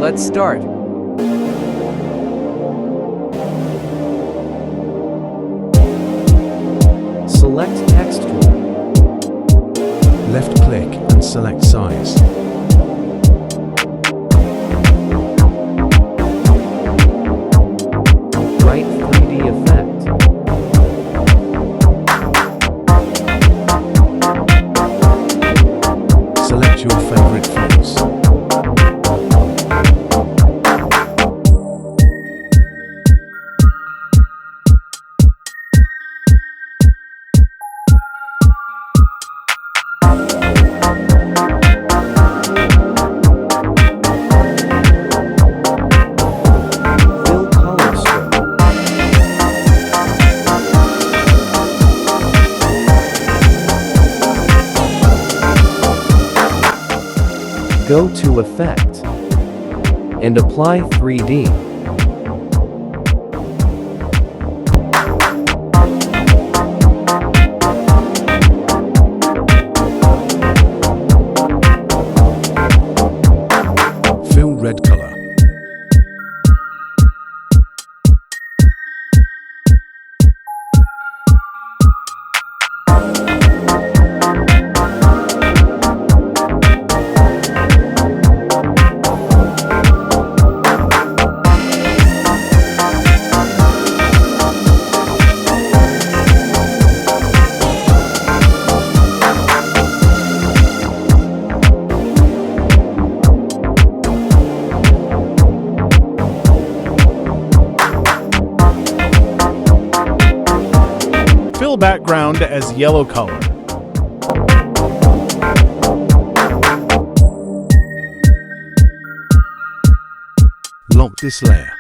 Let's start. Select text tool. Left-click and select size. Right 3D effect. Select your favorite fonts. Fill color stroke. Go to Effect and apply 3D. Fill red color. Fill background as yellow color. Lock this layer.